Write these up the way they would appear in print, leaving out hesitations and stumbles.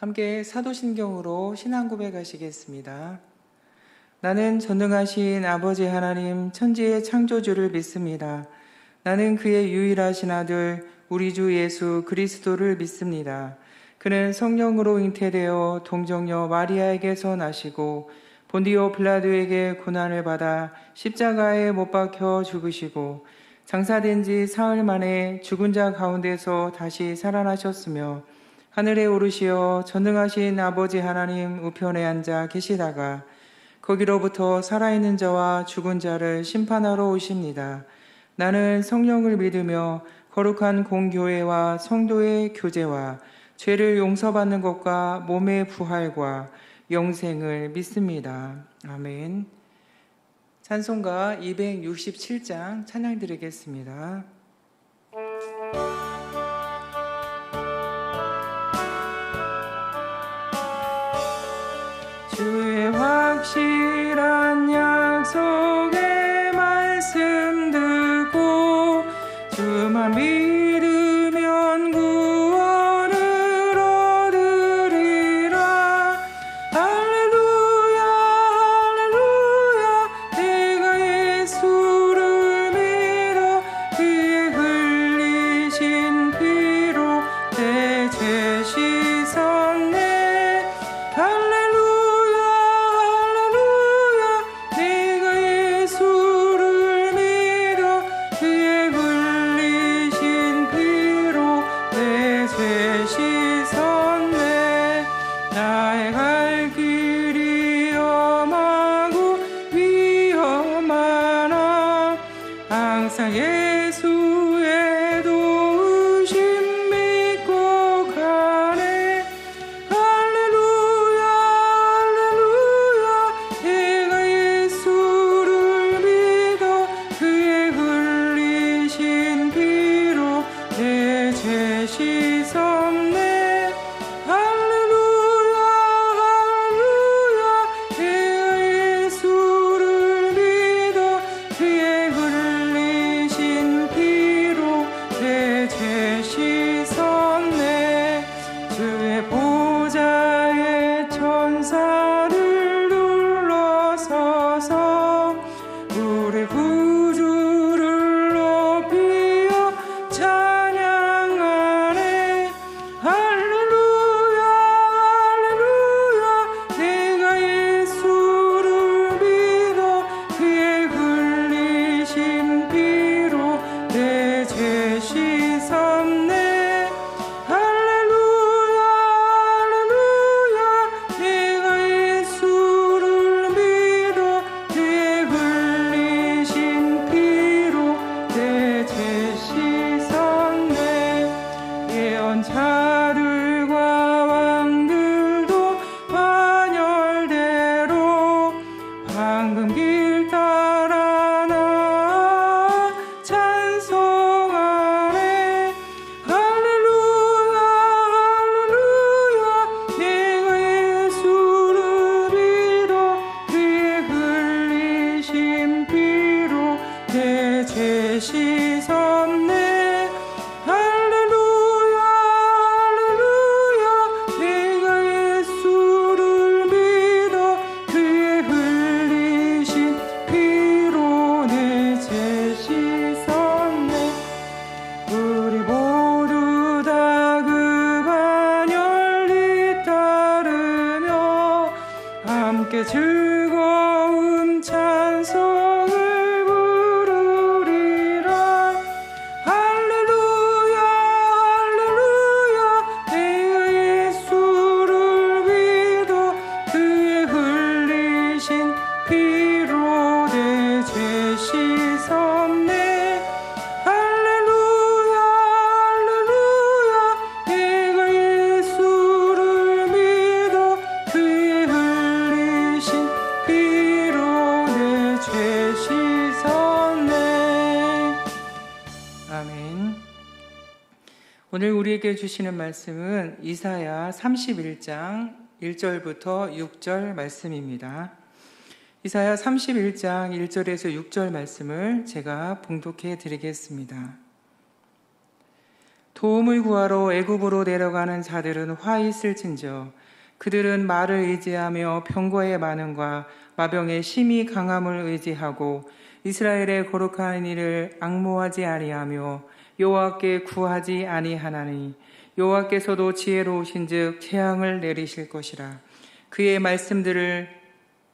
함께 사도신경으로 신앙 고백하시겠습니다. 나는 전능하신 아버지 하나님 천지의 창조주를 믿습니다. 나는 그의 유일하신 아들 우리 주 예수 그리스도를 믿습니다. 그는 성령으로 잉태되어 동정녀 마리아에게서 나시고 본디오 빌라도에게 고난을 받아 십자가에 못 박혀 죽으시고 장사된 지 사흘 만에 죽은 자 가운데서 다시 살아나셨으며 하늘에 오르시어 전능하신 아버지 하나님 우편에 앉아 계시다가 거기로부터 살아있는 자와 죽은 자를 심판하러 오십니다. 나는 성령을 믿으며 거룩한 공교회와 성도의 교제와 죄를 용서받는 것과 몸의 부활과 영생을 믿습니다. 아멘. 찬송가 267장 찬양 드리겠습니다. 주의 확실한 약속의 말씀 듣고 주만 믿으면 구원을 얻으리라. 할렐루야 할렐루야 내가 예수를 믿어 그의 흘리신 피로 내 죄 씻었네. 할렐루야 할렐루야 내가 예수를 믿어 그의 흘리신 피로 내 죄 씻었네. 나의 갈 길이 험하고 위험하나 항상 예수의 도우심 믿고 가네. 할렐루야 할렐루야 내가 예수를 믿어 그의 흘리신 피로 내 죄 씻었네. 할렐루야 할렐루야 내가 예수를 믿어 그의 흘리신 피로 내 죄 씻었네. 주의 보좌의 천사를 둘러서서 우리 구주를 높이어 찬양하네. 할렐루야 할렐루야 내가 예수를 믿어 그의 흘리신 피로 내 죄 씻었네. 할렐루야 할렐루야 내가 예수를 믿어 그의 흘리신 피로 내 죄 씻었네. 예언자들과 왕들도 반열대로 황금 길 따라 나아 찬송하네. 할렐루야 할렐루야 내가 예수를 믿어 그의 흘리신 피로 내 죄 씻었네. 할렐루야 할렐루야 내가 예수를 믿어 그의 흘리신 피로 내 죄 씻었네. 우리 모두 다 그 반열리 따르며 함께 즐거운 찬송을 부르리라. 할렐루야 할렐루야 내가 예수를 믿어 그의 흘리신 피로 내 죄 씻었네. 할렐루야 할렐루야 내가 예수를 믿어 그의 흘리신 피로 내 죄 씻었네. 아멘. 오늘 우리에게 주시는 말씀은 이사야 31장 1절부터 6절 말씀입니다. 이사야 31장 1절에서 6절 말씀을 제가 봉독해 드리겠습니다. 도움을 구하러 애굽으로 내려가는 자들은 화 있을진저 그들은 말을 의지하며 병거의 많음과 마병의 심히 강함을 의지하고 이스라엘의 거룩한 이를 앙모하지 아니하며 여호와께 구하지 아니하나니 여호와께서도 지혜로우신즉 재앙을 내리실 것이라. 그의 말씀들을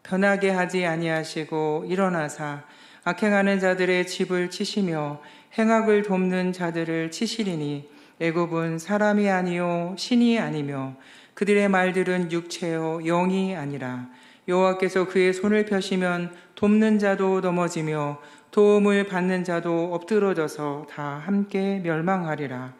변하게 하지 아니하시고 일어나사 악행하는 자들의 집을 치시며 행악을 돕는 자들을 치시리니 애굽은 사람이 아니요 신이 아니며 그들의 말들은 육체요 영이 아니라. 여호와께서 그의 손을 펴시면 돕는 자도 넘어지며 도움을 받는 자도 엎드러져서 다 함께 멸망하리라.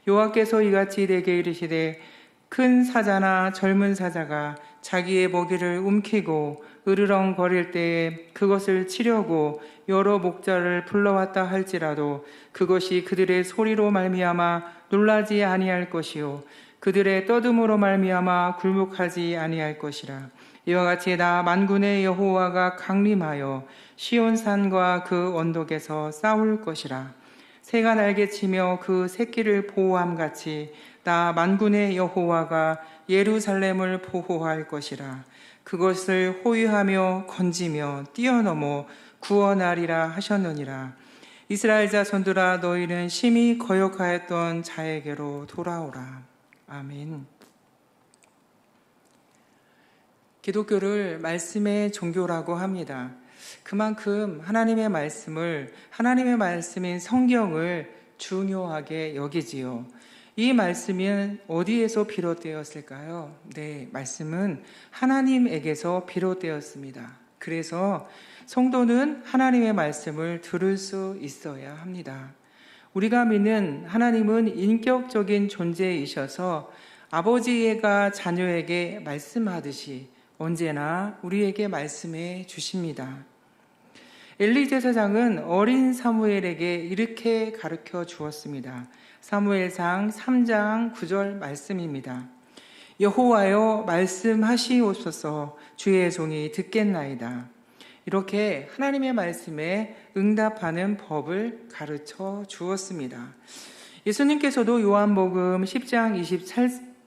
여호와께서 이같이 내게 이르시되 큰 사자나 젊은 사자가 자기의 먹이를 움키고 으르렁거릴 때에 그것을 치려고 여러 목자를 불러왔다 할지라도 그것이 그들의 소리로 말미암아 놀라지 아니할 것이요 그들의 떠듬으로 말미암아 굴복하지 아니할 것이라. 이와 같이 나 만군의 여호와가 강림하여 시온산과 그 언덕에서 싸울 것이라. 새가 날개치며 그 새끼를 보호함같이 나 만군의 여호와가 예루살렘을 보호할 것이라. 그것을 호위하며 건지며 뛰어넘어 구원하리라 하셨느니라. 이스라엘 자손들아 너희는 심히 거역하였던 자에게로 돌아오라. 아멘. 기독교를 말씀의 종교라고 합니다. 그만큼 하나님의 말씀인 성경을 중요하게 여기지요. 이 말씀은 어디에서 비롯되었을까요? 네, 말씀은 하나님에게서 비롯되었습니다. 그래서 성도는 하나님의 말씀을 들을 수 있어야 합니다. 우리가 믿는 하나님은 인격적인 존재이셔서 아버지가 자녀에게 말씀하듯이 언제나 우리에게 말씀해 주십니다. 엘리 제사장은 어린 사무엘에게 이렇게 가르쳐 주었습니다. 사무엘상 3장 9절 말씀입니다. 여호와여 말씀하시옵소서 주의 종이 듣겠나이다. 이렇게 하나님의 말씀에 응답하는 법을 가르쳐 주었습니다. 예수님께서도 요한복음 10장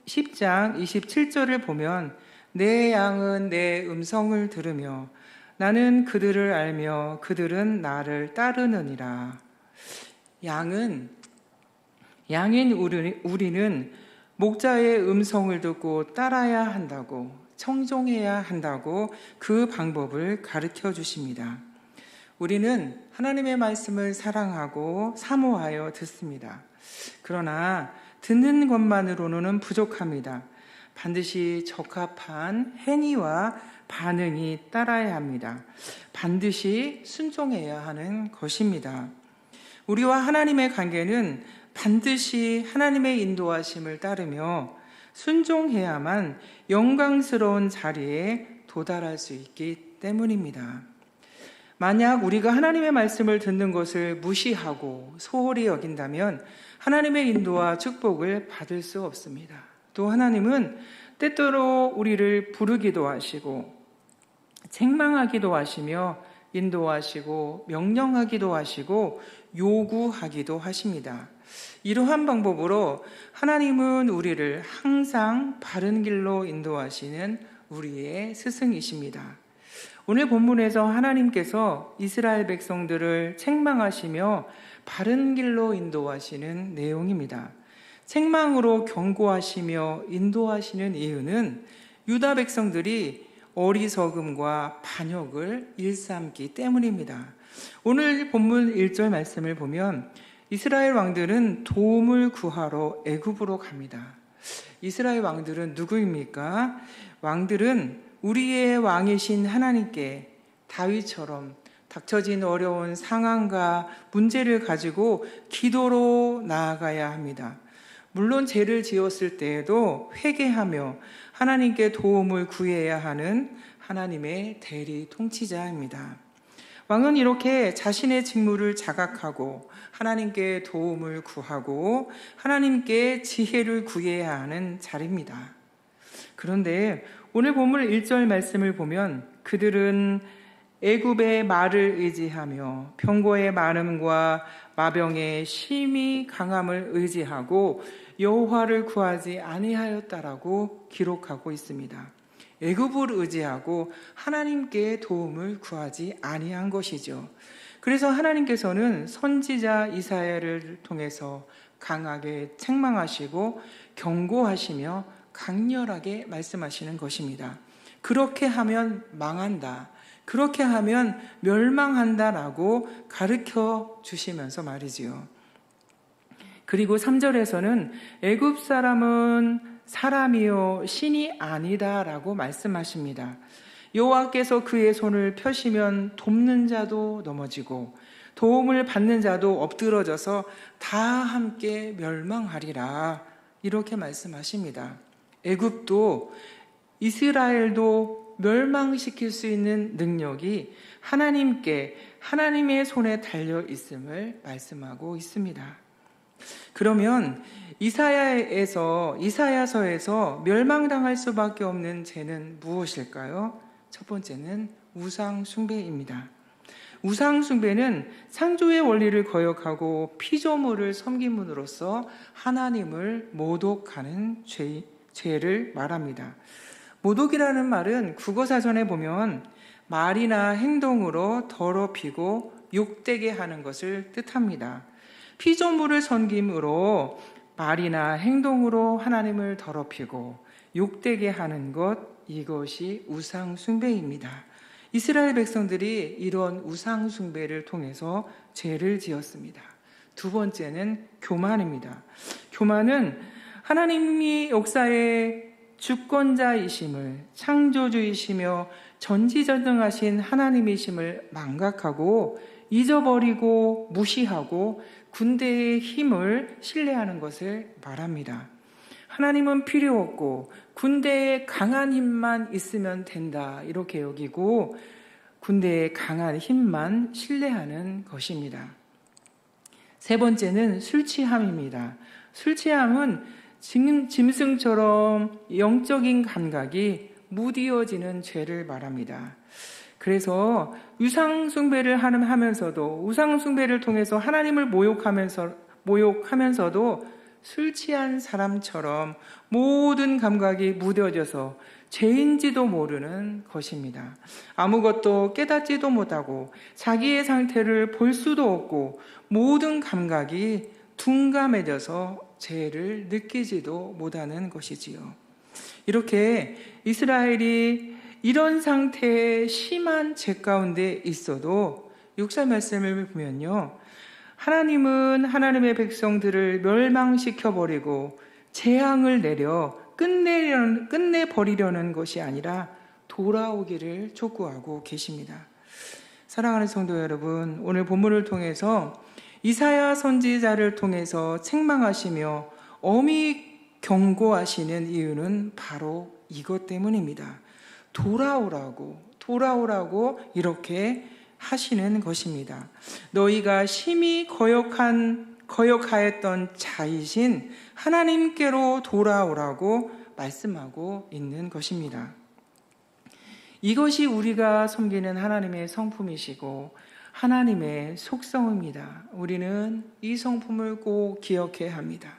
27절을 보면 내 양은 내 음성을 들으며 나는 그들을 알며 그들은 나를 따르느니라. 양인 우리는 목자의 음성을 듣고 따라야 한다고, 청종해야 한다고 그 방법을 가르쳐 주십니다. 우리는 하나님의 말씀을 사랑하고 사모하여 듣습니다. 그러나 듣는 것만으로는 부족합니다. 반드시 적합한 행위와 반응이 따라야 합니다. 반드시 순종해야 하는 것입니다. 우리와 하나님의 관계는 반드시 하나님의 인도하심을 따르며 순종해야만 영광스러운 자리에 도달할 수 있기 때문입니다. 만약 우리가 하나님의 말씀을 듣는 것을 무시하고 소홀히 여긴다면 하나님의 인도와 축복을 받을 수 없습니다. 또 하나님은 때때로 우리를 부르기도 하시고 책망하기도 하시며 인도하시고 명령하기도 하시고 요구하기도 하십니다. 이러한 방법으로 하나님은 우리를 항상 바른 길로 인도하시는 우리의 스승이십니다. 오늘 본문에서 하나님께서 이스라엘 백성들을 책망하시며 바른 길로 인도하시는 내용입니다. 책망으로 경고하시며 인도하시는 이유는 유다 백성들이 어리석음과 반역을 일삼기 때문입니다. 오늘 본문 1절 말씀을 보면 이스라엘 왕들은 도움을 구하러 애굽으로 갑니다. 이스라엘 왕들은 누구입니까? 왕들은 우리의 왕이신 하나님께 다윗처럼 닥쳐진 어려운 상황과 문제를 가지고 기도로 나아가야 합니다. 물론 죄를 지었을 때에도 회개하며 하나님께 도움을 구해야 하는 하나님의 대리 통치자입니다. 왕은 이렇게 자신의 직무를 자각하고 하나님께 도움을 구하고 하나님께 지혜를 구해야 하는 자리입니다. 그런데 오늘 본문 1절 말씀을 보면 그들은 애굽의 말을 의지하며 병거의 많음과 마병의 심히 강함을 의지하고 여호와를 구하지 아니하였다라고 기록하고 있습니다. 애굽을 의지하고 하나님께 도움을 구하지 아니한 것이죠. 그래서 하나님께서는 선지자 이사야를 통해서 강하게 책망하시고 경고하시며 강렬하게 말씀하시는 것입니다. 그렇게 하면 망한다. 그렇게 하면 멸망한다라고 가르쳐 주시면서 말이지요. 그리고 3절에서는 애굽 사람은 사람이요 신이 아니다라고 말씀하십니다. 여호와께서 그의 손을 펴시면 돕는 자도 넘어지고 도움을 받는 자도 엎드러져서 다 함께 멸망하리라 이렇게 말씀하십니다. 애굽도 이스라엘도 멸망시킬 수 있는 능력이 하나님의 손에 달려 있음을 말씀하고 있습니다. 그러면 이사야서에서 멸망당할 수밖에 없는 죄는 무엇일까요? 첫 번째는 우상 숭배입니다. 우상 숭배는 창조의 원리를 거역하고 피조물을 섬김으로써 하나님을 모독하는 죄를 말합니다. 모독이라는 말은 국어사전에 보면 말이나 행동으로 더럽히고 욕되게 하는 것을 뜻합니다. 피조물을 섬김으로 말이나 행동으로 하나님을 더럽히고 욕되게 하는 것, 이것이 우상 숭배입니다. 이스라엘 백성들이 이런 우상 숭배를 통해서 죄를 지었습니다. 두 번째는 교만입니다. 교만은 하나님이 역사의 주권자이심을, 창조주이시며 전지전능하신 하나님이심을 망각하고 잊어버리고 무시하고 군대의 힘을 신뢰하는 것을 말합니다. 하나님은 필요 없고 군대의 강한 힘만 있으면 된다 이렇게 여기고 군대의 강한 힘만 신뢰하는 것입니다. 세 번째는 술 취함입니다. 술 취함은 짐승처럼 영적인 감각이 무디어지는 죄를 말합니다. 그래서 우상 숭배를 하면서도 우상 숭배를 통해서 하나님을 모욕하면서도 술 취한 사람처럼 모든 감각이 무뎌져서 죄인지도 모르는 것입니다. 아무것도 깨닫지도 못하고 자기의 상태를 볼 수도 없고 모든 감각이 둔감해져서 죄를 느끼지도 못하는 것이지요. 이렇게 이스라엘이 이런 상태의 심한 죄 가운데 있어도 육사 말씀을 보면요, 하나님은 하나님의 백성들을 멸망시켜버리고 재앙을 내려 끝내버리려는 것이 아니라 돌아오기를 촉구하고 계십니다. 사랑하는 성도 여러분, 오늘 본문을 통해서 이사야 선지자를 통해서 책망하시며 엄히 경고하시는 이유는 바로 이것 때문입니다. 돌아오라고 이렇게 하시는 것입니다. 너희가 심히 거역하였던 자이신 하나님께로 돌아오라고 말씀하고 있는 것입니다. 이것이 우리가 섬기는 하나님의 성품이시고 하나님의 속성입니다. 우리는 이 성품을 꼭 기억해야 합니다.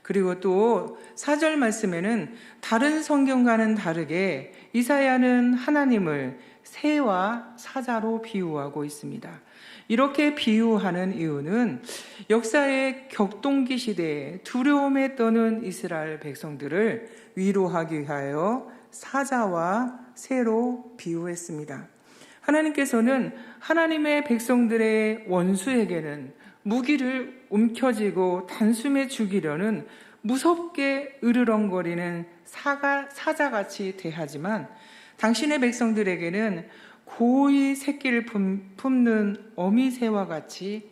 그리고 또 4절 말씀에는 다른 성경과는 다르게 이사야는 하나님을 새와 사자로 비유하고 있습니다. 이렇게 비유하는 이유는 역사의 격동기 시대에 두려움에 떠는 이스라엘 백성들을 위로하기 위하여 사자와 새로 비유했습니다. 하나님께서는 하나님의 백성들의 원수에게는 무기를 움켜쥐고 단숨에 죽이려는 무섭게 으르렁거리는 사자같이 대하지만 당신의 백성들에게는 고이 새끼를 품는 어미새와 같이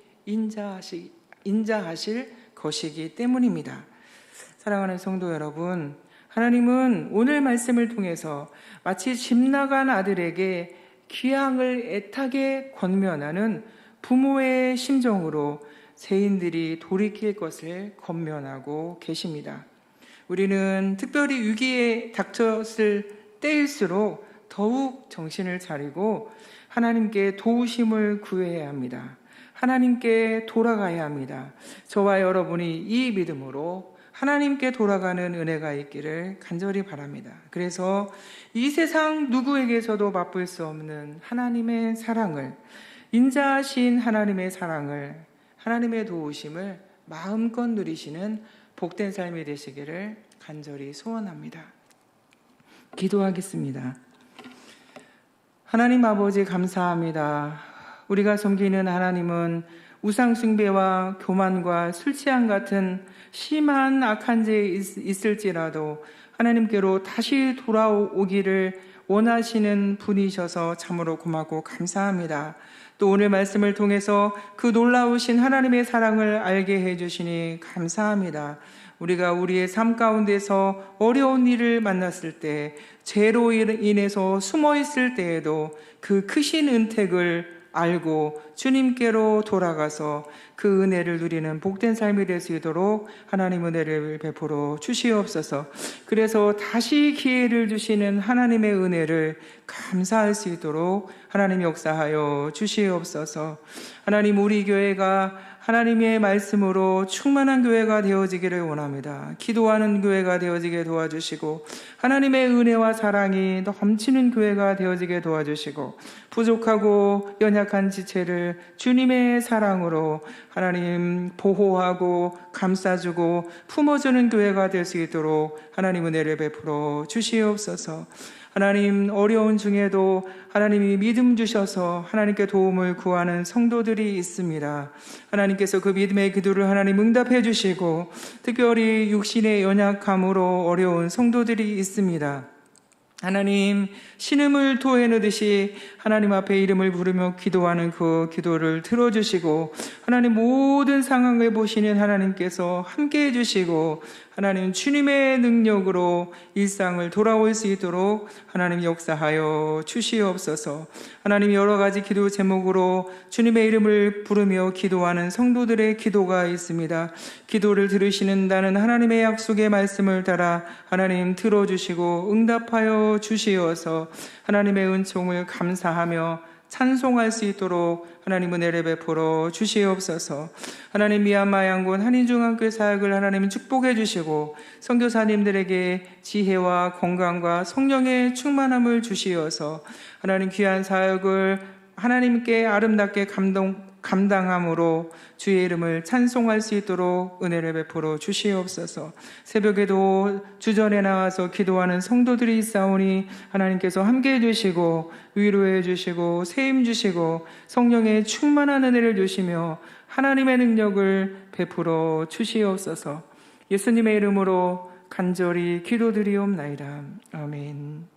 인자하실 것이기 때문입니다. 사랑하는 성도 여러분, 하나님은 오늘 말씀을 통해서 마치 집 나간 아들에게 귀향을 애타게 권면하는 부모의 심정으로 죄인들이 돌이킬 것을 권면하고 계십니다. 우리는 특별히 위기에 닥쳤을 때일수록 더욱 정신을 차리고 하나님께 도우심을 구해야 합니다. 하나님께 돌아가야 합니다. 저와 여러분이 이 믿음으로 하나님께 돌아가는 은혜가 있기를 간절히 바랍니다. 그래서 이 세상 누구에게서도 맛볼 수 없는 하나님의 사랑을, 인자하신 하나님의 사랑을, 하나님의 도우심을 마음껏 누리시는 복된 삶이 되시기를 간절히 소원합니다. 기도하겠습니다. 하나님 아버지 감사합니다. 우리가 섬기는 하나님은 우상 숭배와 교만과 술 취함 같은 심한 악한 죄에 있을지라도 하나님께로 다시 돌아오기를 원하시는 분이셔서 참으로 고맙고 감사합니다. 또 오늘 말씀을 통해서 그 놀라우신 하나님의 사랑을 알게 해주시니 감사합니다. 우리가 우리의 삶 가운데서 어려운 일을 만났을 때, 죄로 인해서 숨어 있을 때에도 그 크신 은택을 알고 주님께로 돌아가서 그 은혜를 누리는 복된 삶이 될 수 있도록 하나님 은혜를 베풀어 주시옵소서. 그래서 다시 기회를 주시는 하나님의 은혜를 감사할 수 있도록 하나님 역사하여 주시옵소서. 하나님, 우리 교회가 하나님의 말씀으로 충만한 교회가 되어지기를 원합니다. 기도하는 교회가 되어지게 도와주시고 하나님의 은혜와 사랑이 넘치는 교회가 되어지게 도와주시고 부족하고 연약한 지체를 주님의 사랑으로 하나님 보호하고 감싸주고 품어주는 교회가 될 수 있도록 하나님 은혜를 베풀어 주시옵소서. 하나님, 어려운 중에도 하나님이 믿음 주셔서 하나님께 도움을 구하는 성도들이 있습니다. 하나님께서 그 믿음의 기도를 하나님 응답해 주시고 특별히 육신의 연약함으로 어려운 성도들이 있습니다. 하나님, 신음을 토해내듯이 하나님 앞에 이름을 부르며 기도하는 그 기도를 들어주시고 하나님 모든 상황을 보시는 하나님께서 함께해 주시고 하나님 주님의 능력으로 일상을 돌아올 수 있도록 하나님 역사하여 주시옵소서. 하나님, 여러 가지 기도 제목으로 주님의 이름을 부르며 기도하는 성도들의 기도가 있습니다. 기도를 들으시는다는 하나님의 약속의 말씀을 따라 하나님 들어주시고 응답하여 주시어서 하나님의 은총을 감사하며 찬송할 수 있도록 하나님 은혜를 베풀어 주시옵소서. 하나님, 미얀마 양군 한인중앙교회 사역을 하나님 축복해 주시고 선교사님들에게 지혜와 건강과 성령의 충만함을 주시어서 하나님 귀한 사역을 하나님께 아름답게 감당함으로 주의 이름을 찬송할 수 있도록 은혜를 베풀어 주시옵소서. 새벽에도 주전에 나와서 기도하는 성도들이 있사오니 하나님께서 함께해 주시고 위로해 주시고 세임 주시고 성령의 충만한 은혜를 주시며 하나님의 능력을 베풀어 주시옵소서. 예수님의 이름으로 간절히 기도드리옵나이다. 아멘.